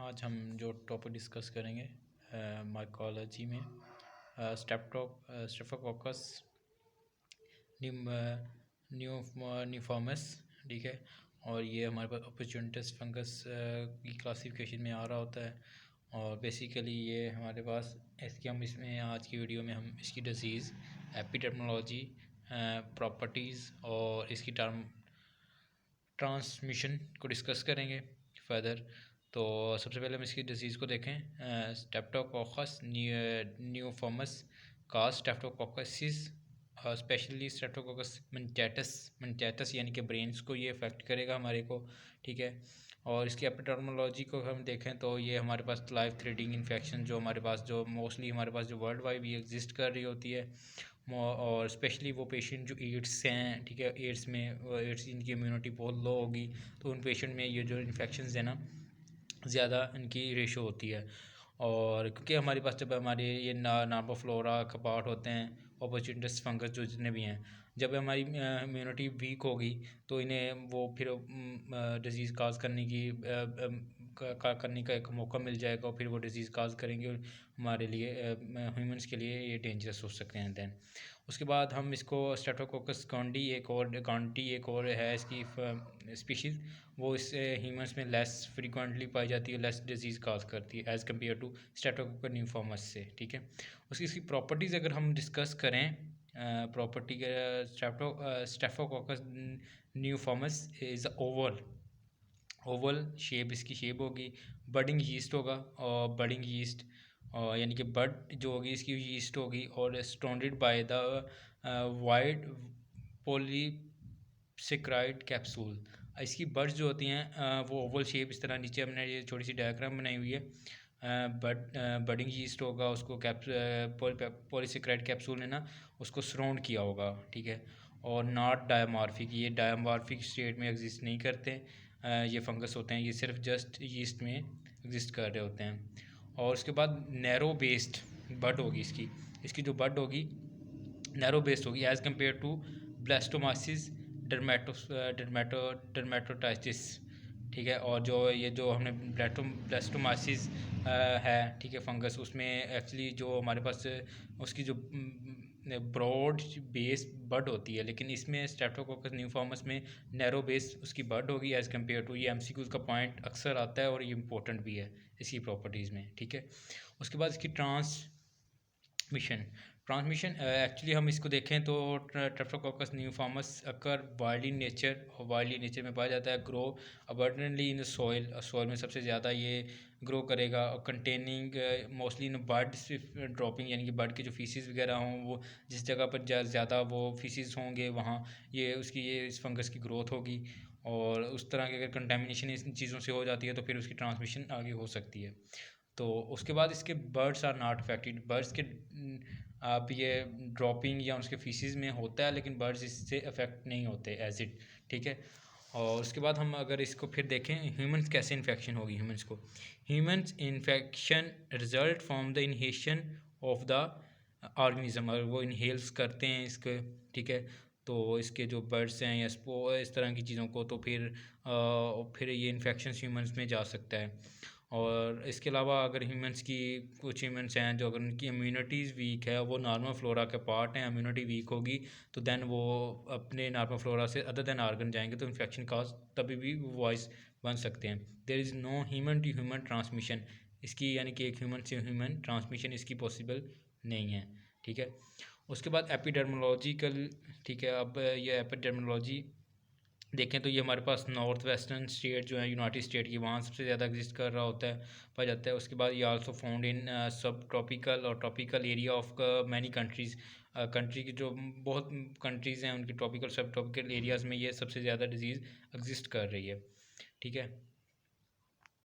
आज हम जो टॉपिक डिस्कस करेंगे माइकोलॉजी में स्ट्रेप्टोकोकस न्यूफॉर्मस, ठीक है। और ये हमारे पास अपॉर्चुनिटिस फंगस की क्लासिफिकेशन में आ रहा होता है। और बेसिकली ये हमारे पास इसकी हम इसमें आज की वीडियो में हम इसकी डिजीज़, एपिडेमियोलॉजी, प्रॉपर्टीज़ और इसकी ट्रांसमिशन को डिस्कस करेंगे फर्दर। तो सबसे पहले हम इसकी डिजीज़ को देखें। स्ट्रेप्टोकोकस न्यूफॉर्मस का स्ट्रेप्टोकोकसिस, स्पेशली स्ट्रेप्टोकोकस मेंटेटस यानी कि ब्रेन्स को ये अफेक्ट करेगा हमारे को, ठीक है। और इसकी एपिडेमियोलॉजी को हम देखें तो ये हमारे पास लाइफ थ्रेटनिंग इन्फेक्शन जो हमारे पास जो मोस्टली हमारे पास जो वर्ल्ड वाइड भी एग्जिस्ट कर रही होती है, और स्पेशली वो पेशेंट जो एड्स हैं, ठीक है। एड्स इनकी इम्यूनिटी बहुत लो होगी, तो उन पेशेंट में ये जो इन्फेक्शंस है ना, ज़्यादा इनकी रेशो होती है। और क्योंकि हमारे पास जब हमारे ये नार्मल फ्लोरा का पार्ट होते हैं, अपॉर्चुनिटिस फंगस जो जितने भी हैं, जब हमारी इम्यूनिटी वीक होगी तो इन्हें वो फिर डिज़ीज़ काज करने का एक मौका मिल जाएगा, और फिर वो डिज़ीज़ काज करेंगे और हमारे लिए ह्यूमंस के लिए ये डेंजरस हो सकते हैं। दैन उसके बाद हम इसको स्ट्रेप्टोकोकस गॉन्डी एक और है इसकी स्पीशीज़, वो इस ह्यूमंस में लेस फ्रीक्वेंटली पाई जाती है, लेस डिजीज़ काज करती है एज़ कम्पेयर टू स्ट्रेप्टोकोकस न्यूफॉर्मस से, ठीक है। इसकी प्रॉपर्टीज़ अगर हम डिस्कस करें, प्रॉपर्टी के स्ट्रेप्टोकोकस न्यूफॉर्मस इज़ ओवल शेप, इसकी शेप होगी। बडिंग यीस्ट होगा, और बडिंग यीस्ट यानी कि बड जो होगी इसकी यीस्ट होगी, और स्टोन्डेड by the wide polysaccharide capsule. इसकी बड्स जो होती हैं वो ओवल शेप, इस तरह नीचे हमने ये छोटी सी डायग्राम बनाई हुई है। बडिंग यीस्ट होगा, उसको पॉलीसेक्राइड कैप्सूल ने ना उसको सराउंड किया होगा, ठीक है। और नॉट डायमॉर्फिक, ये डायमॉर्फिक स्टेट में एग्जिस्ट नहीं करते। ये फंगस होते हैं, ये सिर्फ जस्ट यीस्ट में एग्जिस्ट कर रहे होते हैं। और उसके बाद नैरो बेस्ड बड होगी इसकी जो बड होगी नैरो बेस्ड होगी एज़ कम्पेयर टू ब्लास्टोमासिस डर्मेटोटाइटिस, ठीक है। और जो हमने ब्लास्टोमासिस है, ठीक है, फंगस, उसमें एक्चुअली जो हमारे पास उसकी जो ब्रॉड बेस बड होती है, लेकिन इसमें स्ट्रेप्टोकोकस न्यूफॉर्मस में नैरो बेस उसकी बड होगी एज़ कम्पेयर टू। ये एमसीक्यूज़ का पॉइंट अक्सर आता है और ये इंपॉर्टेंट भी है इसकी प्रॉपर्टीज़ में, ठीक है। उसके बाद इसकी ट्रांसमिशन एक्चुअली हम इसको देखें तो streptococcus neoformans occur wild in nature, और वाइल्ड इन नेचर में पाया जाता है। Grow abundantly in the soil में सबसे ज़्यादा ये ग्रो करेगा, और containing mostly in bird dropping, यानी कि बर्ड के जो फीसिस वगैरह हों, वो जिस जगह पर ज़्यादा वो फीसिस होंगे वहाँ ये इस फंगस की ग्रोथ होगी। और उस तरह की अगर कंटेमिनेशन इन चीज़ों से हो जाती है तो फिर उसकी ट्रांसमिशन आगे हो सकती है। तो उसके बाद इसके birds are not affected, birds के आप ये ड्रॉपिंग या उसके फीसिस में होता है, लेकिन बर्ड्स इससे अफेक्ट नहीं होते एज इट, ठीक है। और उसके बाद हम अगर इसको फिर देखें ह्यूमंस कैसे इन्फेक्शन होगी humans infection result from the inhalation of the organism, अगर वो इनहेल्स करते हैं इसके, ठीक है, तो इसके जो बर्ड्स हैं या इस तरह की चीज़ों को, तो फिर ये इन्फेक्शन ह्यूमंस में जा सकता है। और इसके अलावा अगर ह्यूमंस की कुछ ह्यूमंस हैं जो अगर उनकी इम्यूनिटीज़ वीक है, वो नॉर्मल फ्लोरा के पार्ट हैं, इम्यूनिटी वीक होगी तो दैन वो अपने नॉर्मल फ्लोरा से अदर दैन आर्गन जाएंगे, तो इन्फेक्शन काज तभी भी वॉइस बन सकते हैं। There is no human to human transmission, इसकी यानी कि एक ह्यूमन से ह्यूमन ट्रांसमिशन इसकी पॉसिबल नहीं है, ठीक है। उसके बाद एपिडेमियोलॉजिकल, ठीक है। अब ये एपिडेमियोलॉजी देखें तो ये हमारे पास नॉर्थ वेस्टर्न स्टेट जो है यूनाइटेड स्टेट की, वहाँ सबसे ज़्यादा एग्जिस्ट कर रहा होता है, पाया जाता है। उसके बाद ये आल्सो फाउंड इन सब ट्रॉपिकल और tropical area of many countries, country की जो बहुत कंट्रीज़ हैं उनकी ट्रॉपिकल सब ट्रॉपिकल एरियाज़ में ये सबसे ज़्यादा डिजीज़ एग्जिस्ट कर रही है, ठीक है।